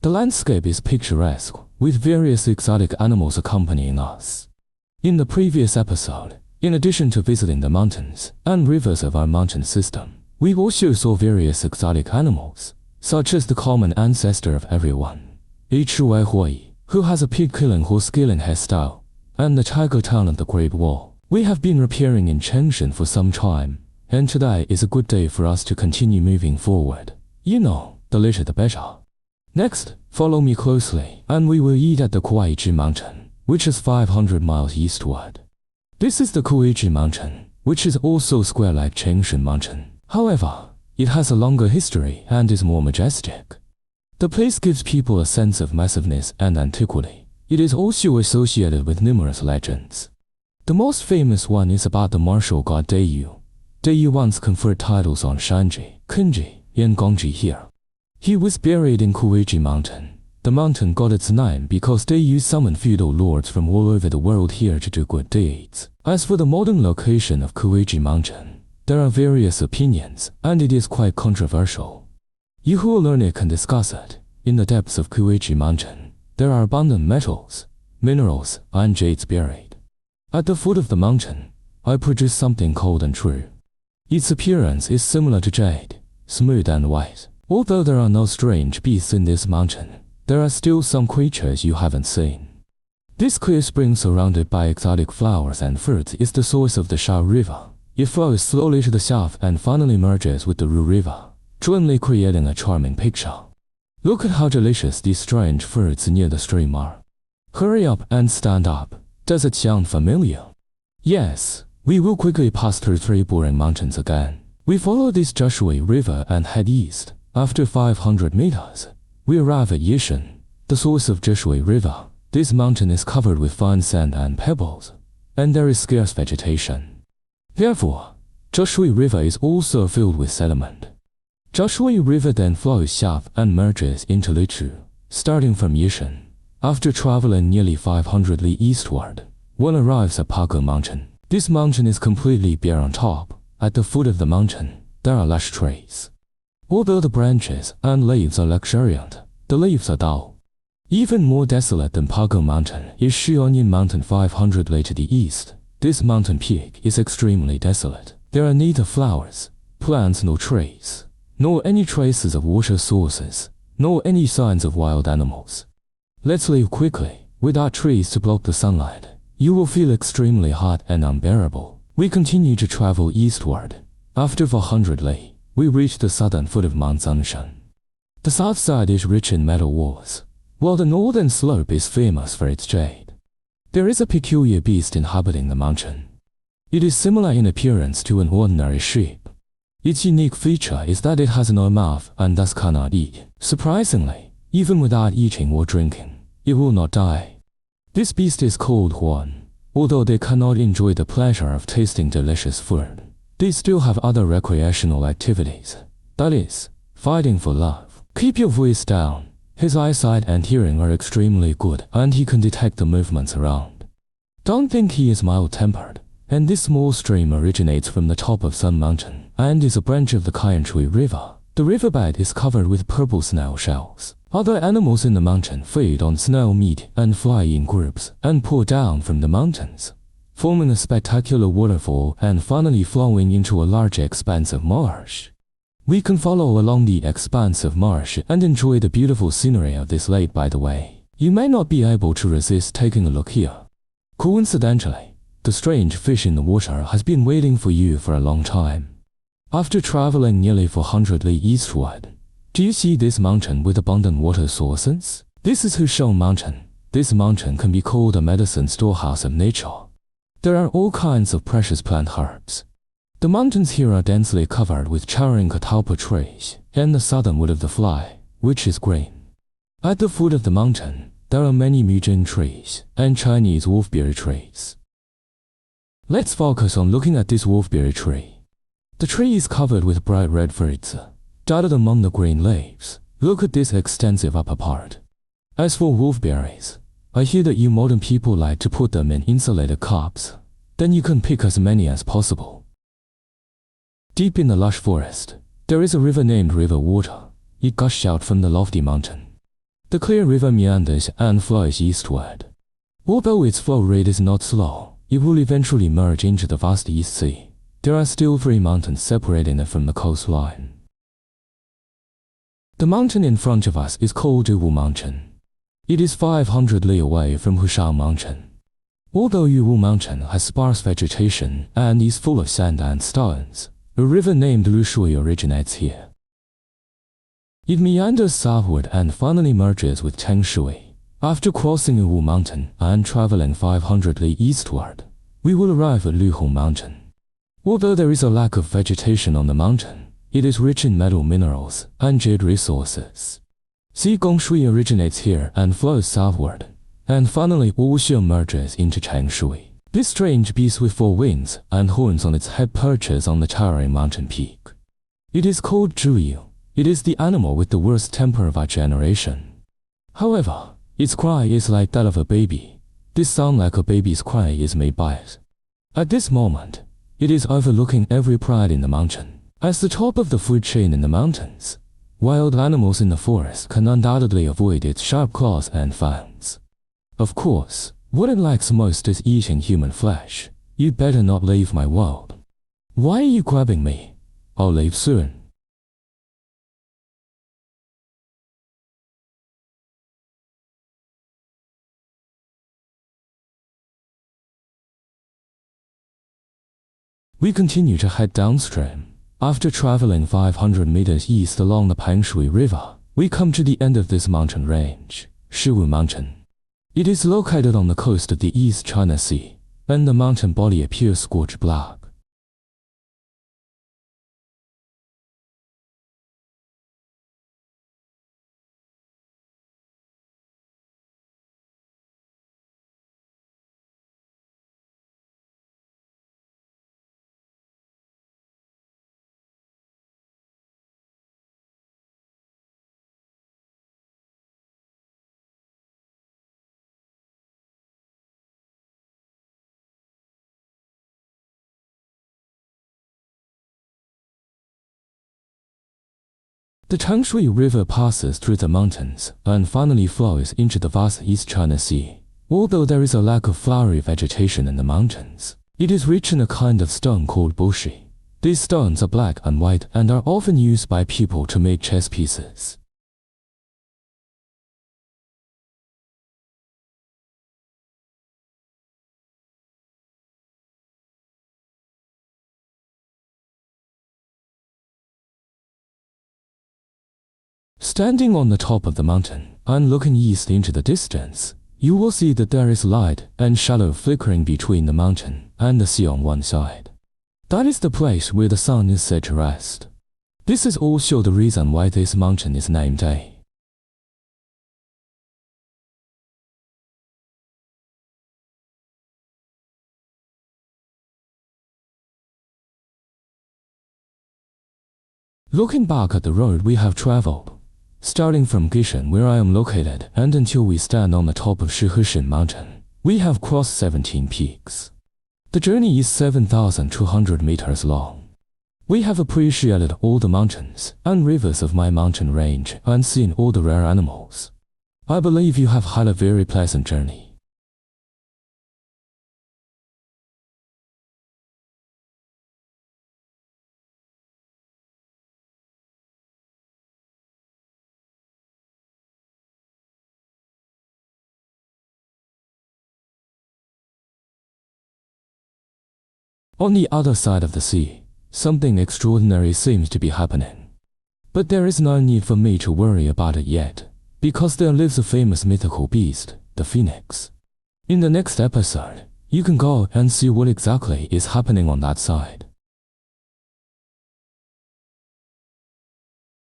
The landscape is picturesque, with various exotic animals accompanying us. In the previous episode, in addition to visiting the mountains and rivers of our mountain system, we also saw various exotic animals, such as the common ancestor of everyone, Huai, who has a pig-killing horse-killing hairstyle, and the tiger town of the Great Wall. We have been repairing in Changshan for some time, and today is a good day for us to continue moving forward. You know, the later the better. Next, follow me closely, and we will eat at the Kuaiji Mountain, which is 500 miles eastward. This is the Kuaiji Mountain, which is also square like Changshan Mountain. However, it has a longer history and is more majestic. The place gives people a sense of massiveness and antiquity. It is also associated with numerous legends. The most famous one is about the martial god Daiyu. Daiyu once conferred titles on Shanji, Kenji, and Gongji here. He was buried in Kuaiji Mountain. The mountain got its name because Daiyu summoned feudal lords from all over the world here to do good deeds. As for the modern location of Kuaiji Mountain, there are various opinions, and it is quite controversial. You who are learned can discuss it. In the depths of Kuaiji Mountain, there are abundant metals, minerals, and jades buried. At the foot of the mountain, I produce something called Untrue. Its appearance is similar to jade, smooth and white. Although there are no strange beasts in this mountain, there are still some creatures you haven't seen. This clear spring surrounded by exotic flowers and fruits is the source of the Shao River. It flows slowly to the south and finally merges with the Ru River, jointly creating a charming picture. Look at how delicious these strange fruits near the stream are. Hurry up and stand up. Does it sound familiar? Yes, we will quickly pass through 3 boring mountains again. We follow this Zheshui River and head east. After 500 meters, we arrive at Yishan, the source of Zheshui River. This mountain is covered with fine sand and pebbles, and there is scarce vegetation. Therefore, Zheshui River is also filled with sediment. Zheshui River then flows south and merges into Lichu, starting from Yishan. After traveling nearly 500 li eastward, one arrives at Pago Mountain. This mountain is completely bare on top. At the foot of the mountain, there are lush trees. Although the branches and leaves are luxuriant, the leaves are dull. Even more desolate than Pago Mountain is Shionying Mountain 500 li to the east. This mountain peak is extremely desolate. There are neither flowers, plants nor trees, nor any traces of water sources, nor any signs of wild animals. Let's leave quickly. Without trees to block the sunlight, you will feel extremely hot and unbearable. We continue to travel eastward. After 400 li, we reach the southern foot of Mount Zangshan. The south side is rich in metal ores, while the northern slope is famous for its jade. There is a peculiar beast inhabiting the mountain. It is similar in appearance to an ordinary sheep. Its unique feature is that it has no mouth and thus cannot eat. Surprisingly, even without eating or drinking, it will not die. This beast is called Huan. Although they cannot enjoy the pleasure of tasting delicious food, they still have other recreational activities, that is, fighting for love. Keep your voice down. His eyesight and hearing are extremely good, and he can detect the movements around. Don't think he is mild-tempered, and this small stream originates from the top of Sun Mountain, and is a branch of the Kayanshui River. The riverbed is covered with purple snail shells. Other animals in the mountain feed on snail meat and fly in groups and pour down from the mountains, forming a spectacular waterfall and finally flowing into a large expanse of marsh. We can follow along the expanse of marsh and enjoy the beautiful scenery of this lake. By the way, you may not be able to resist taking a look here. Coincidentally, the strange fish in the water has been waiting for you for a long time. After traveling nearly 400 li eastward, do you see this mountain with abundant water sources? This is Husheng Mountain. This mountain can be called a medicine storehouse of nature. There are all kinds of precious plant herbs. The mountains here are densely covered with charing catalpa trees and the southern wood of the fly, which is green. At the foot of the mountain, there are many mujin trees and Chinese wolfberry trees. Let's focus on looking at this wolfberry tree. The tree is covered with bright red fruits, dotted among the green leaves. Look at this extensive upper part. As for wolfberries, I hear that you modern people like to put them in insulated cups. Then you can pick as many as possible. Deep in the lush forest, there is a river named River Water. It gushed out from the lofty mountain. The clear river meanders and flows eastward. Although its flow rate is not slow, it will eventually merge into the vast East Sea. There are still 3 mountains separating it from the coastline. The mountain in front of us is called Yiwu Mountain. It is 500 li away from Hushan Mountain. Although Yiwu Mountain has sparse vegetation and is full of sand and stones, a river named Lushui originates here. It meanders southward and finally merges with Changshui. After crossing Yiwu Mountain and traveling 500 li eastward, we will arrive at Luhong Mountain. Although there is a lack of vegetation on the mountain, it is rich in metal minerals and jade resources. Xigong originates here and flows southward, and finally Wuxian merges into Changshui. This strange beast with 4 wings and horns on its head perches on the towering mountain peak. It is called Zhuyu. It is the animal with the worst temper of our generation. However, its cry is like that of a baby. This sound like a baby's cry is made by it. At this moment, it is overlooking every pride in the mountain. As the top of the food chain in the mountains, wild animals in the forest can undoubtedly avoid its sharp claws and fangs. Of course, what it likes most is eating human flesh. You'd better not leave my world. Why are you grabbing me? I'll leave soon. We continue to head downstream. After traveling 500 meters east along the Pangshui River, we come to the end of this mountain range, Shiwu Mountain. It is located on the coast of the East China Sea, and the mountain body appears scorched black. The Changshui River passes through the mountains and finally flows into the vast East China Sea. Although there is a lack of flowery vegetation in the mountains, it is rich in a kind of stone called boshi. These stones are black and white and are often used by people to make chess pieces. Standing on the top of the mountain and looking east into the distance, you will see that there is light and shadow flickering between the mountain and the sea on one side. That is the place where the sun is said to rest. This is also the reason why this mountain is named A. Looking back at the road we have traveled, starting from Gishan where I am located and until we stand on the top of Shiheshan Mountain, we have crossed 17 peaks. The journey is 7,200 meters long. We have appreciated all the mountains and rivers of my mountain range and seen all the rare animals. I believe you have had a very pleasant journey. On the other side of the sea, something extraordinary seems to be happening. But there is no need for me to worry about it yet, because there lives a famous mythical beast, the phoenix. In the next episode, you can go and see what exactly is happening on that side.